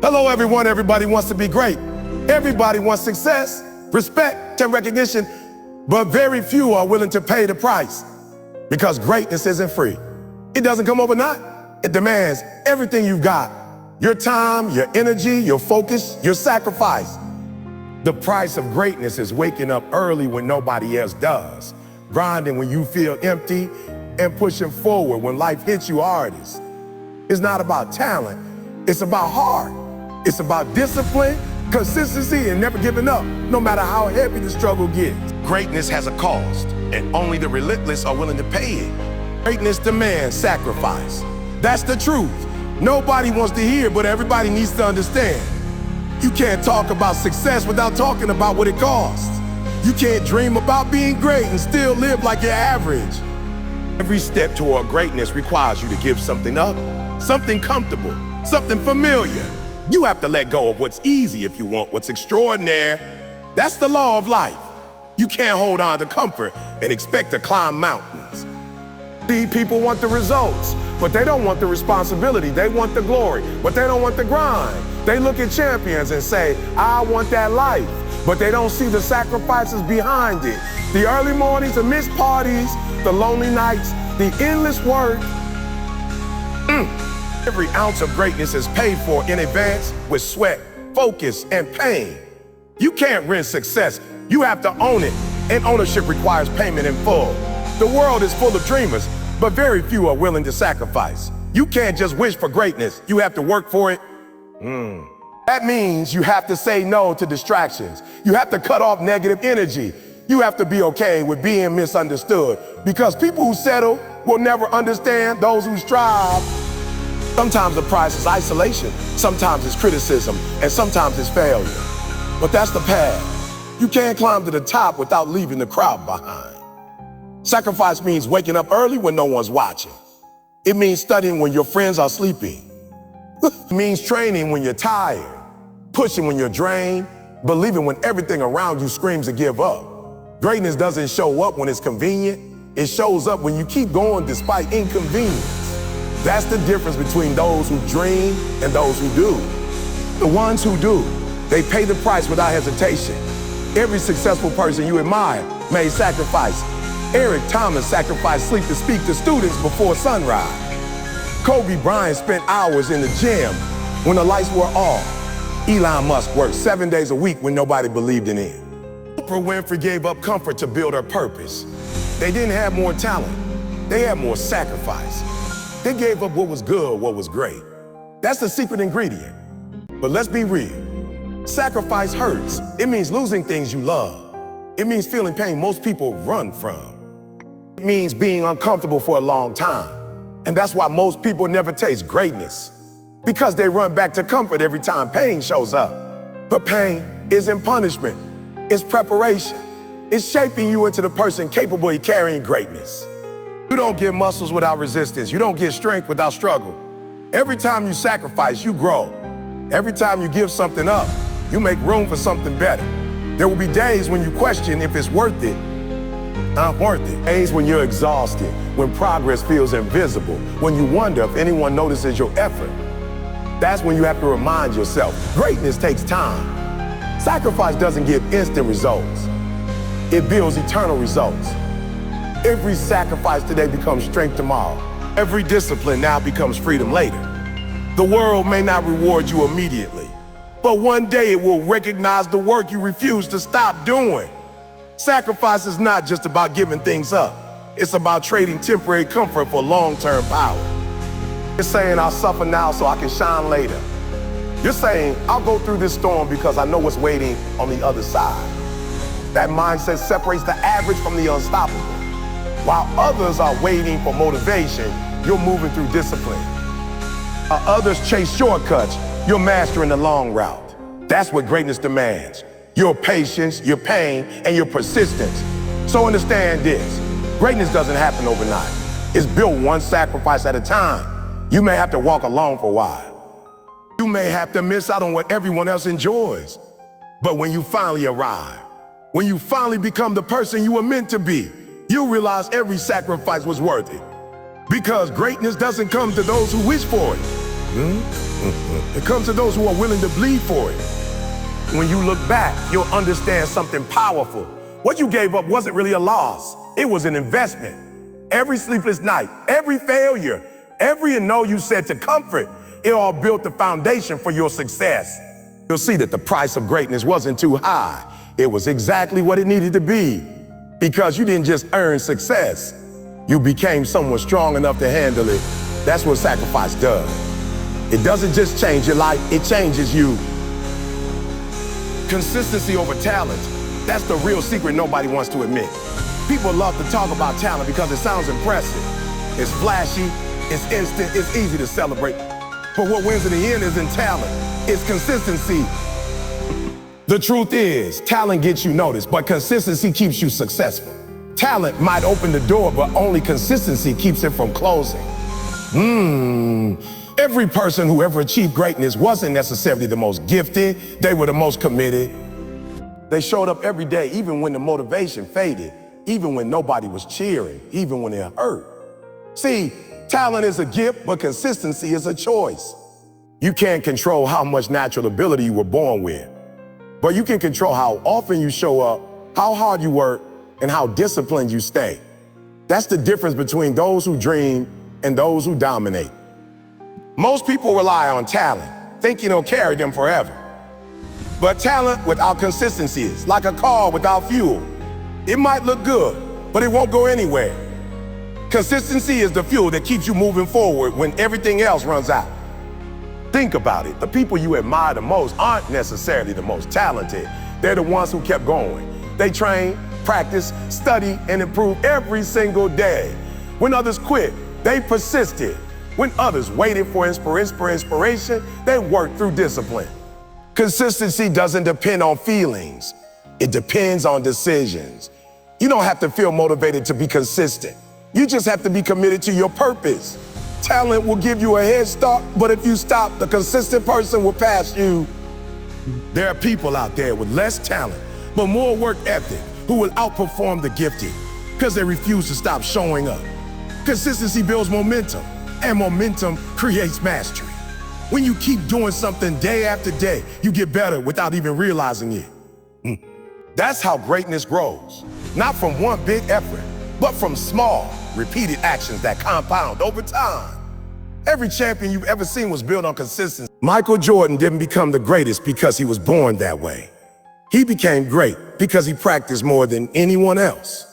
Hello everyone, everybody wants to be great. Everybody wants success, respect, and recognition, but very few are willing to pay the price because greatness isn't free. It doesn't come overnight. It demands everything you've got. Your time, your energy, your focus, your sacrifice. The price of greatness is waking up early when nobody else does, grinding when you feel empty, and pushing forward when life hits you hardest. It's not about talent, it's about heart. It's about discipline, consistency, and never giving up, no matter how heavy the struggle gets. Greatness has a cost, and only the relentless are willing to pay it. Greatness demands sacrifice. That's the truth. Nobody wants to hear, but everybody needs to understand. You can't talk about success without talking about what it costs. You can't dream about being great and still live like you're average. Every step toward greatness requires you to give something up, something comfortable, something familiar. You have to let go of what's easy if you want what's extraordinary. That's the law of life. You can't hold on to comfort and expect to climb mountains. See, people want the results, but they don't want the responsibility. They want the glory, but they don't want the grind. They look at champions and say, I want that life, but they don't see the sacrifices behind it. The early mornings, the missed parties, the lonely nights, the endless work. Every ounce of greatness is paid for in advance with sweat, focus, and pain. You can't rent success. You have to own it, and ownership requires payment in full. The world is full of dreamers, but very few are willing to sacrifice. You can't just wish for greatness. You have to work for it. That means you have to say no to distractions. You have to cut off negative energy. You have to be okay with being misunderstood, because people who settle will never understand those who strive. Sometimes the price is isolation, sometimes it's criticism, and sometimes it's failure. But that's the path. You can't climb to the top without leaving the crowd behind. Sacrifice means waking up early when no one's watching. It means studying when your friends are sleeping. It means training when you're tired, pushing when you're drained, believing when everything around you screams to give up. Greatness doesn't show up when it's convenient. It shows up when you keep going despite inconvenience. That's the difference between those who dream and those who do. The ones who do, they pay the price without hesitation. Every successful person you admire made sacrifice. Eric Thomas sacrificed sleep to speak to students before sunrise. Kobe Bryant spent hours in the gym when the lights were off. Elon Musk worked 7 days a week when nobody believed in him. Oprah Winfrey gave up comfort to build her purpose. They didn't have more talent, they had more sacrifice. They gave up what was good, what was great. That's the secret ingredient. But let's be real. Sacrifice hurts. It means losing things you love. It means feeling pain most people run from. It means being uncomfortable for a long time. And that's why most people never taste greatness, because they run back to comfort every time pain shows up. But pain isn't punishment. It's preparation. It's shaping you into the person capable of carrying greatness. You don't get muscles without resistance. You don't get strength without struggle. Every time you sacrifice, you grow. Every time you give something up, you make room for something better. There will be days when you question if it's worth it. Not worth it. Days when you're exhausted, when progress feels invisible, when you wonder if anyone notices your effort. That's when you have to remind yourself, greatness takes time. Sacrifice doesn't give instant results. It builds eternal results. Every sacrifice today becomes strength tomorrow. Every discipline now becomes freedom later. The world may not reward you immediately, but one day it will recognize the work you refuse to stop doing. Sacrifice is not just about giving things up. It's about trading temporary comfort for long-term power. You're saying, I'll suffer now so I can shine later. You're saying, I'll go through this storm because I know what's waiting on the other side. That mindset separates the average from the unstoppable. While others are waiting for motivation, you're moving through discipline. While others chase shortcuts, you're mastering the long route. That's what greatness demands. Your patience, your pain, and your persistence. So understand this, greatness doesn't happen overnight. It's built one sacrifice at a time. You may have to walk alone for a while. You may have to miss out on what everyone else enjoys. But when you finally arrive, when you finally become the person you were meant to be, you'll realize every sacrifice was worth it. Because greatness doesn't come to those who wish for it. It comes to those who are willing to bleed for it. When you look back, you'll understand something powerful. What you gave up wasn't really a loss. It was an investment. Every sleepless night, every failure, every no you said to comfort, it all built the foundation for your success. You'll see that the price of greatness wasn't too high. It was exactly what it needed to be. Because you didn't just earn success, you became someone strong enough to handle it. That's what sacrifice does. It doesn't just change your life, it changes you. Consistency over talent. That's the real secret nobody wants to admit. People love to talk about talent because it sounds impressive. It's flashy, it's instant, it's easy to celebrate. But what wins in the end isn't talent, it's consistency. The truth is, talent gets you noticed, but consistency keeps you successful. Talent might open the door, but only consistency keeps it from closing. Every person who ever achieved greatness wasn't necessarily the most gifted, they were the most committed. They showed up every day, even when the motivation faded, even when nobody was cheering, even when it hurt. See, talent is a gift, but consistency is a choice. You can't control how much natural ability you were born with, but you can control how often you show up, how hard you work, and how disciplined you stay. That's the difference between those who dream and those who dominate. Most people rely on talent, thinking it'll carry them forever. But talent without consistency is like a car without fuel. It might look good, but it won't go anywhere. Consistency is the fuel that keeps you moving forward when everything else runs out. Think about it. The people you admire the most aren't necessarily the most talented. They're the ones who kept going. They train, practice, study, and improve every single day. When others quit, they persisted. When others waited for inspiration, they worked through discipline. Consistency doesn't depend on feelings. It depends on decisions. You don't have to feel motivated to be consistent. You just have to be committed to your purpose. Talent will give you a head start, but if you stop, the consistent person will pass you. There are people out there with less talent, but more work ethic, who will outperform the gifted because they refuse to stop showing up. Consistency builds momentum, and momentum creates mastery. When you keep doing something day after day, you get better without even realizing it. That's how greatness grows. Not from one big effort, but from small, repeated actions that compound over time. Every champion you've ever seen was built on consistency. Michael Jordan didn't become the greatest because he was born that way. He became great because he practiced more than anyone else.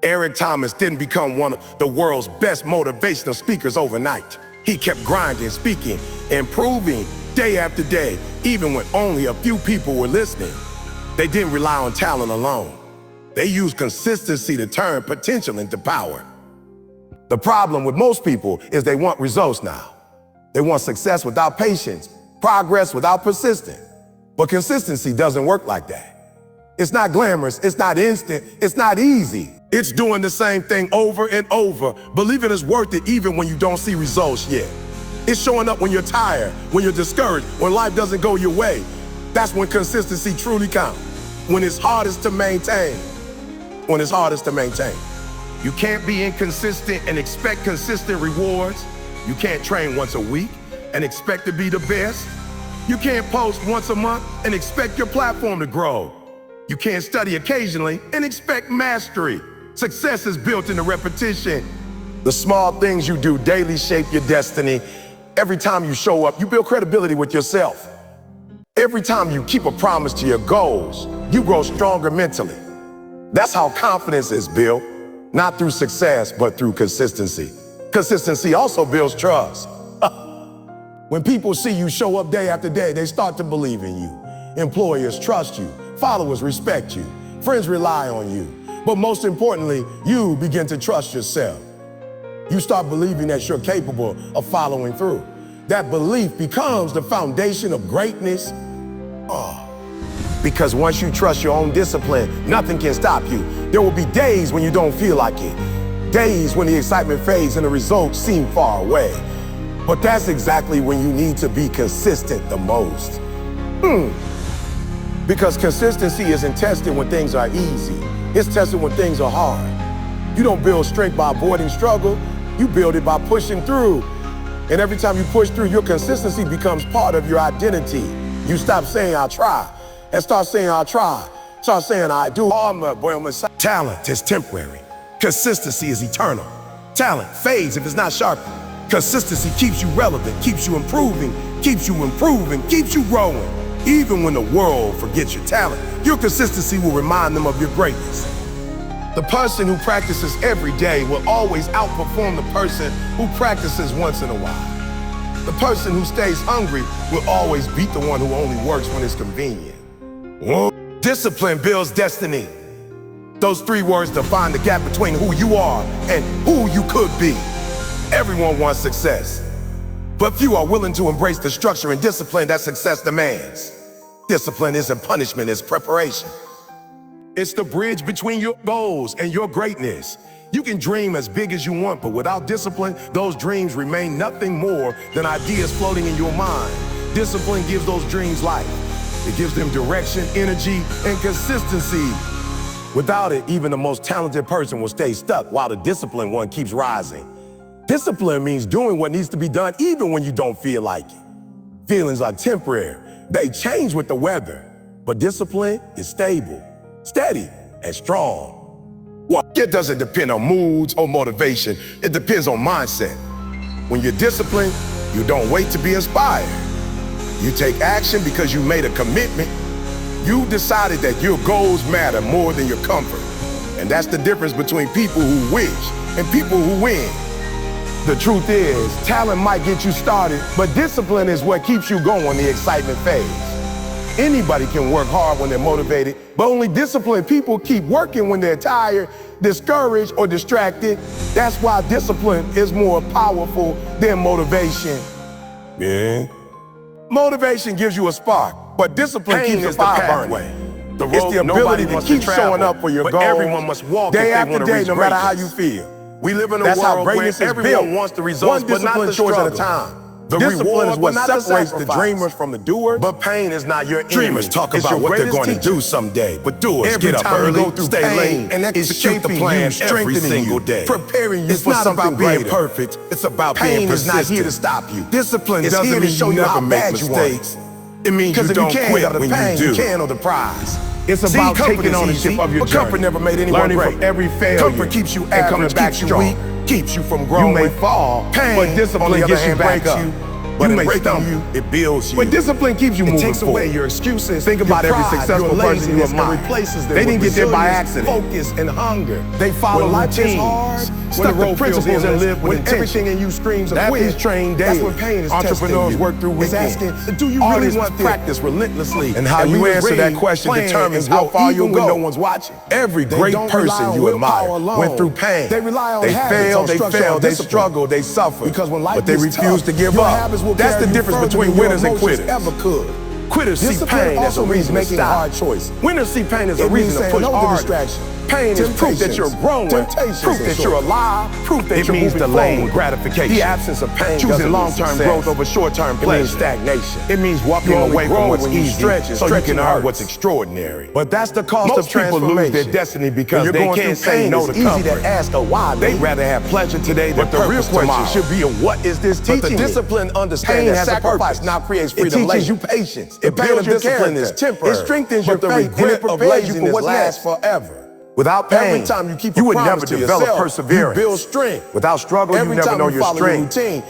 Eric Thomas didn't become one of the world's best motivational speakers overnight. He kept grinding, speaking, improving day after day, even when only a few people were listening. They didn't rely on talent alone. They used consistency to turn potential into power. The problem with most people is they want results now. They want success without patience, progress without persistence. But consistency doesn't work like that. It's not glamorous, it's not instant, it's not easy. It's doing the same thing over and over, believing it's worth it even when you don't see results yet. It's showing up when you're tired, when you're discouraged, when life doesn't go your way. That's when consistency truly counts. When it's hardest to maintain. When it's hardest to maintain. You can't be inconsistent and expect consistent rewards. You can't train once a week and expect to be the best. You can't post once a month and expect your platform to grow. You can't study occasionally and expect mastery. Success is built in the repetition. The small things you do daily shape your destiny. Every time you show up, you build credibility with yourself. Every time you keep a promise to your goals, you grow stronger mentally. That's how confidence is built, not through success, but through consistency. Consistency also builds trust. When people see you show up day after day, they start to believe in you. Employers trust you. Followers respect you. Friends rely on you. But most importantly, you begin to trust yourself. You start believing that you're capable of following through. That belief becomes the foundation of greatness. Because once you trust your own discipline, nothing can stop you. There will be days when you don't feel like it. Days when the excitement fades and the results seem far away. But that's exactly when you need to be consistent the most. Because consistency isn't tested when things are easy. It's tested when things are hard. You don't build strength by avoiding struggle. You build it by pushing through. And every time you push through, your consistency becomes part of your identity. You stop saying, I'll try, and start saying, I'll try. Start saying, I do. Talent is temporary. Consistency is eternal. Talent fades if it's not sharpened. Consistency keeps you relevant, keeps you improving, keeps you growing. Even when the world forgets your talent, your consistency will remind them of your greatness. The person who practices every day will always outperform the person who practices once in a while. The person who stays hungry will always beat the one who only works when it's convenient. Whoa. Discipline builds destiny. Those 3 words define the gap between who you are and who you could be. Everyone wants success, but few are willing to embrace the structure and discipline that success demands. Discipline isn't punishment, it's preparation. It's the bridge between your goals and your greatness. You can dream as big as you want, but without discipline, those dreams remain nothing more than ideas floating in your mind. Discipline gives those dreams life. It gives them direction, energy, and consistency. Without it, even the most talented person will stay stuck while the disciplined one keeps rising. Discipline means doing what needs to be done even when you don't feel like it. Feelings are temporary. They change with the weather. But discipline is stable, steady, and strong. Well, it doesn't depend on moods or motivation. It depends on mindset. When you're disciplined, you don't wait to be inspired. You take action because you made a commitment. You decided that your goals matter more than your comfort. And that's the difference between people who wish and people who win. The truth is, talent might get you started, but discipline is what keeps you going the excitement phase. Anybody can work hard when they're motivated, but only disciplined people keep working when they're tired, discouraged, or distracted. That's why discipline is more powerful than motivation. Yeah. Motivation gives you a spark, but discipline keeps the fire burning. It's the ability to keep showing up for your goals. Everyone must walk day after day, no matter how you feel. We live in a world where everyone wants the results, but not the struggle. At a time. The reward is what separates the dreamers from the doers. But pain is not your enemy. Dreamers talk about what they're going to do someday, but doers get up early, stay late, and execute the plan every single day. Preparing you for something greater. It's not about being perfect. It's about being persistent. Pain is not here to stop you. Discipline doesn't mean you never make mistakes. It means you don't quit when you do. You can't handle the prize. It's about taking ownership of your journey. But comfort never made anyone great. From every failure. Comfort keeps you average, keeps you weak, keeps you from growing. You may fall, but discipline gets you back up. But you may stumble, it builds you. But discipline keeps you moving forward. It takes away your excuses. Think about every successful person you admire. They didn't get there by accident. Focus and hunger. They follow routines, stuck to principles and live with intention. Everything in you screams of quit. Trained daily. That's when pain is entrepreneurs work through weekends. Do you really want to practice relentlessly? And how you answer that question determines how far you'll go when no one's watching. Every great person you admire went through pain. They rely on habits, they failed, they struggled, they suffered. But they refused to give up. That's the difference between winners and quitters. Quitters see pain as a reason to stop. Winners see pain as a reason to push hard. Pain is proof that you're growing, proof that you're alive, proof that you're moving delaying gratification. The absence of pain choosing long-term growth over short-term pleasure. It means stagnation. It means walking away from what's easy so you can earn what's extraordinary. But that's the cost of transformation. Most people lose their destiny because they can't say no to comfort. It's easy to ask a why. They'd rather have pleasure today than purpose tomorrow. But the real question should be, what is this teaching me? But the discipline understands that sacrifice now creates freedom. It teaches you patience. It builds your character. It's temporary. It strengthens your faith, and it prepares you for what lasts forever. Without pain, every time you keep you would never develop perseverance. You build strength. Without struggle, you never know your strength. The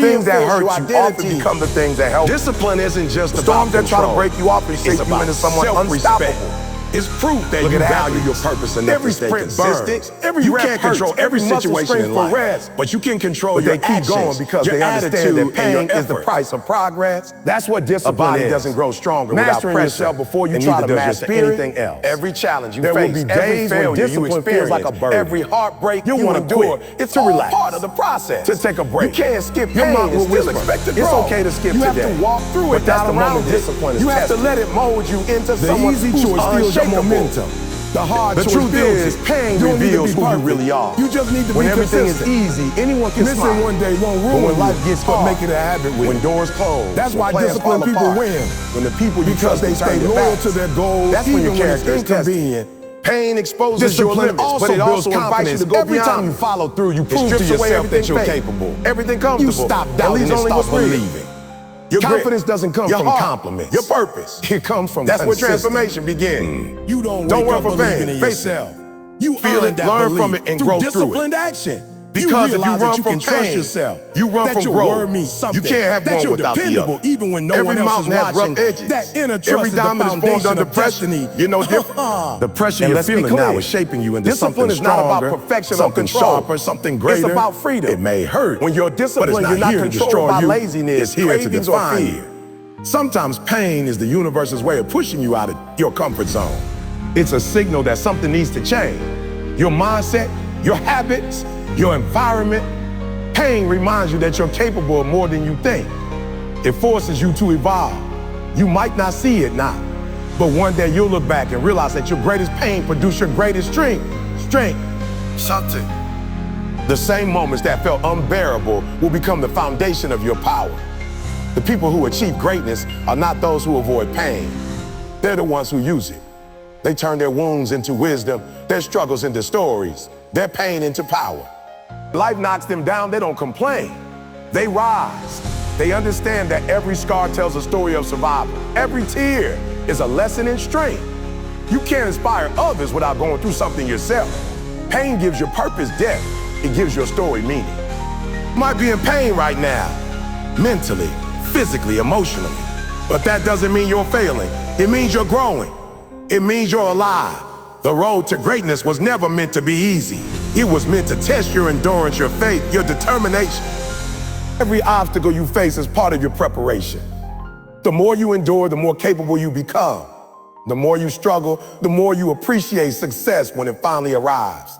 things that hurt you often become the things that help. Discipline isn't just about storms that try to break you off and shape you into someone unstoppable. It's proof that you value your purpose enough to stay consistent. You can't control every situation in life, but you can control your actions. But they keep going because they understand that pain is the price of progress. That's what discipline is. A body doesn't grow stronger without pressure. Mastering yourself before you try to master anything else. Every challenge you face, there will be days when discipline feels like a burden. Every heartbreak you want to do it. It's all part of the process. To take a break. You can't skip pain. Your mom will still expect to grow. It's okay to skip today. You have to walk through it. That's the moment discipline is tested. You have to let it mold you into someone who's unshakable. Momentum. The hard truth is, pain reveals who you really are. You just need to be consistent. When everything is easy, anyone can smile. Missing one day won't ruin you. When life gets hard, make it a habit with. When doors close, that's why disciplined people win. When the people because they stay loyal to their goals, that's when your character is inconvenient. Pain exposes your Discipline limits, but it also invites you to go Every beyond time you them. follow through, you It prove to strips away yourself that everything you're fake, capable. everything comfortable. You stop and doubting leaves and only start what's real. believing. Your Confidence grit, doesn't come your from heart, compliments. your purpose. It comes from That's where consistency. transformation begins. You don't Don't wake run up from believing pain. in Face it. yourself. You Feel earn it, that learn belief from it, and through grow through it. disciplined action. Because you if you realize run that you from can trust pain, yourself. you run that from your growth. word means something. You can't have that one you're without the dependable, other. even when no Every one else mountain is has rough watching. edges. That inner trust Every is the diamond is formed foundation under of pressure. destiny. You know different. The pressure you're feeling now is shaping you into Discipline something is not stronger, about perfection or something control. sharper, something greater. It's about freedom. It may hurt. When you're but it's disciplined, not you're not here to controlled destroy by you. laziness, It's here to cravings, or define fear. you. Sometimes pain is the universe's way of pushing you out of your comfort zone. It's a signal that something needs to change. Your mindset, your habits, your environment. Pain reminds you that you're capable of more than you think. It forces you to evolve. You might not see it now, but one day you'll look back and realize that your greatest pain produced your greatest strength. Something. The same moments that felt unbearable will become the foundation of your power. The people who achieve greatness are not those who avoid pain. They're the ones who use it. They turn their wounds into wisdom, their struggles into stories, their pain into power. Life knocks them down, they don't complain. They rise. They understand that every scar tells a story of survival. Every tear is a lesson in strength. You can't inspire others without going through something yourself. Pain gives your purpose depth. It gives your story meaning. You might be in pain right now, mentally, physically, emotionally. But that doesn't mean you're failing. It means you're growing. It means you're alive. The road to greatness was never meant to be easy. It was meant to test your endurance, your faith, your determination. Every obstacle you face is part of your preparation. The more you endure, the more capable you become. The more you struggle, the more you appreciate success when it finally arrives.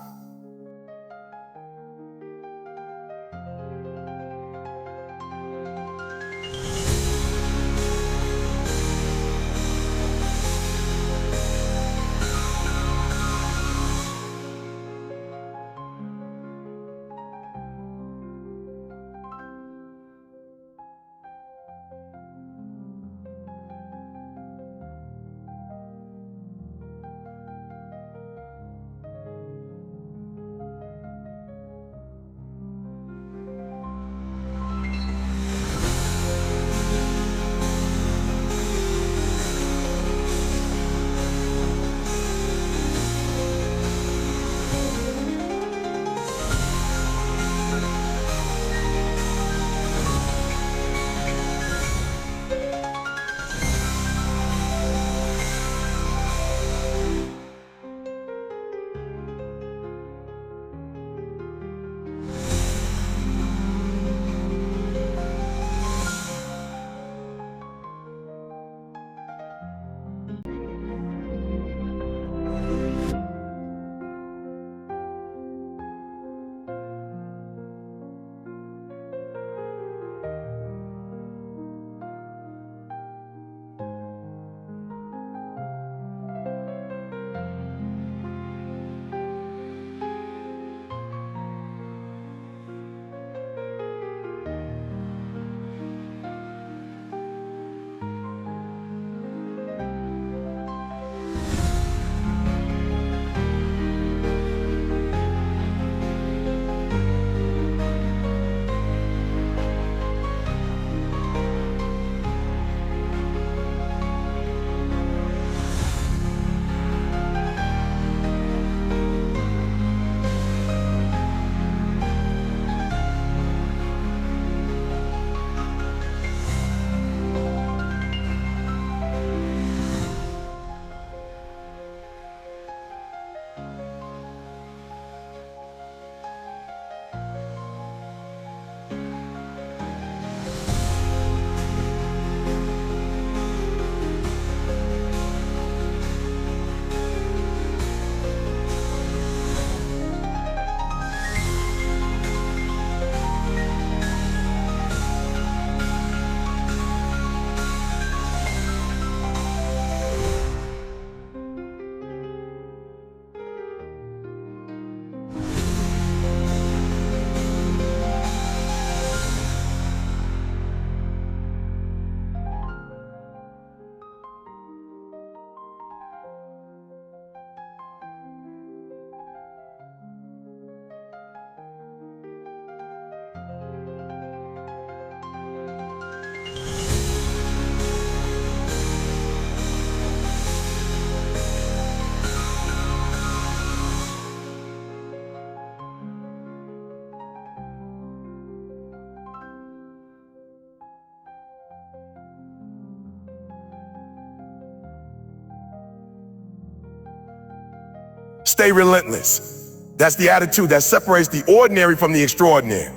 Stay relentless. That's the attitude that separates the ordinary from the extraordinary.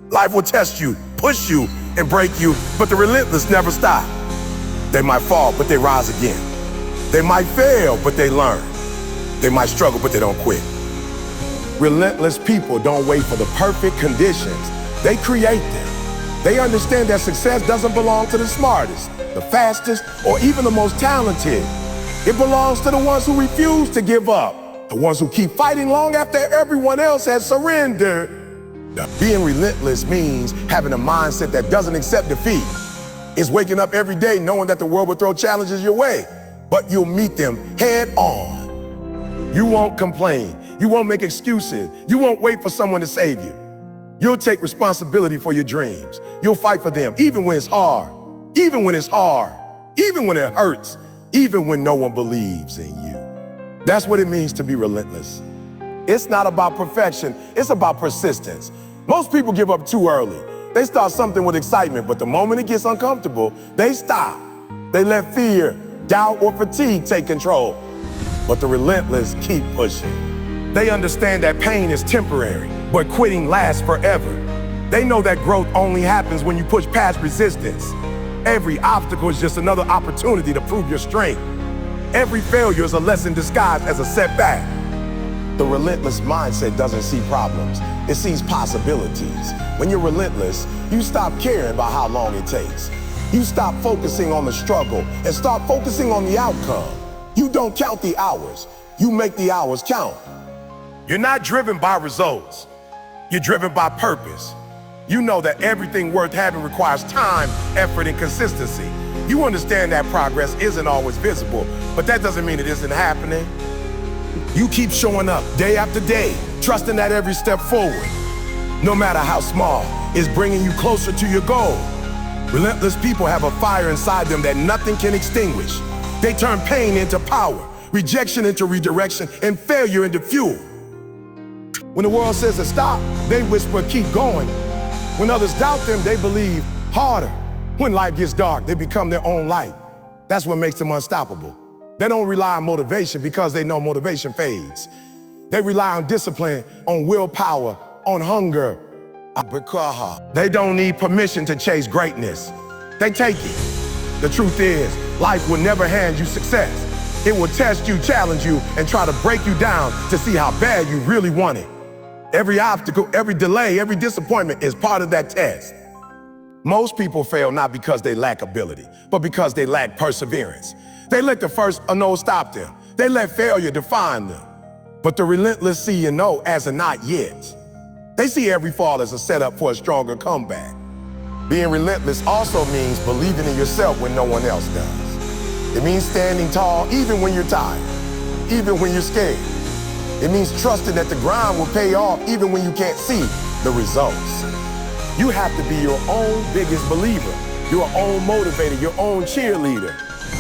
Life will test you, push you, and break you, but the relentless never stop. They might fall, but they rise again. They might fail, but they learn. They might struggle, but they don't quit. Relentless people don't wait for the perfect conditions. They create them. They understand that success doesn't belong to the smartest, the fastest, or even the most talented. It belongs to the ones who refuse to give up, the ones who keep fighting long after everyone else has surrendered. Now, being relentless means having a mindset that doesn't accept defeat. It's waking up every day knowing that the world will throw challenges your way, but you'll meet them head on. You won't complain. You won't make excuses. You won't wait for someone to save you. You'll take responsibility for your dreams. You'll fight for them, even when it's hard, even when it's hard, even when it hurts, even when no one believes in you. That's what it means to be relentless. It's not about perfection, it's about persistence. Most people give up too early. They start something with excitement, but the moment it gets uncomfortable, they stop. They let fear, doubt, or fatigue take control. But the relentless keep pushing. They understand that pain is temporary, but quitting lasts forever. They know that growth only happens when you push past resistance. Every obstacle is just another opportunity to prove your strength. Every failure is a lesson disguised as a setback. The relentless mindset doesn't see problems, it sees possibilities. When you're relentless, you stop caring about how long it takes. You stop focusing on the struggle and start focusing on the outcome. You don't count the hours, you make the hours count. You're not driven by results, you're driven by purpose. You know that everything worth having requires time, effort, and consistency. You understand that progress isn't always visible, but that doesn't mean it isn't happening. You keep showing up day after day, trusting that every step forward, no matter how small, is bringing you closer to your goal. Relentless people have a fire inside them that nothing can extinguish. They turn pain into power, rejection into redirection, and failure into fuel. When the world says to stop, they whisper, keep going. When others doubt them, they believe harder. When life gets dark, they become their own light. That's what makes them unstoppable. They don't rely on motivation because they know motivation fades. They rely on discipline, on willpower, on hunger. They don't need permission to chase greatness. They take it. The truth is, life will never hand you success. It will test you, challenge you, and try to break you down to see how bad you really want it. Every obstacle, every delay, every disappointment is part of that test. Most people fail not because they lack ability, but because they lack perseverance. They let the first no stop them. They let failure define them. But the relentless see a no as a not yet. They see every fall as a setup for a stronger comeback. Being relentless also means believing in yourself when no one else does. It means standing tall even when you're tired, even when you're scared. It means trusting that the grind will pay off even when you can't see the results. You have to be your own biggest believer, your own motivator, your own cheerleader.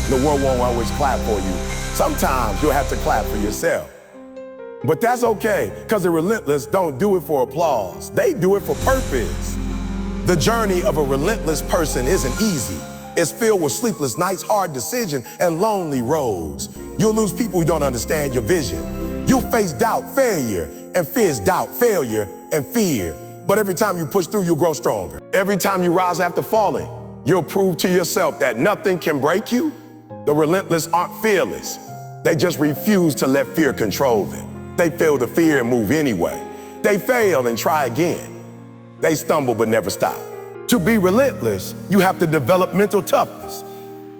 The world won't always clap for you. Sometimes you'll have to clap for yourself. But that's okay, because the relentless don't do it for applause. They do it for purpose. The journey of a relentless person isn't easy. It's filled with sleepless nights, hard decisions, and lonely roads. You'll lose people who don't understand your vision. You'll face doubt, failure, and fears doubt, failure, and fear. But every time you push through, you'll grow stronger. Every time you rise after falling, you'll prove to yourself that nothing can break you. The relentless aren't fearless. They just refuse to let fear control them. They feel the fear and move anyway. They fail and try again. They stumble but never stop. To be relentless, you have to develop mental toughness.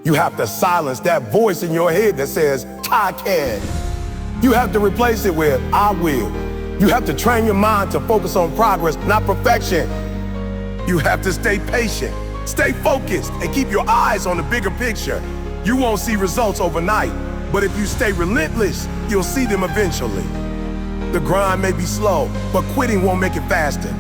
You have to silence that voice in your head that says, I can. You have to replace it with, I will. You have to train your mind to focus on progress, not perfection. You have to stay patient, stay focused, and keep your eyes on the bigger picture. You won't see results overnight, but if you stay relentless, you'll see them eventually. The grind may be slow, but quitting won't make it faster.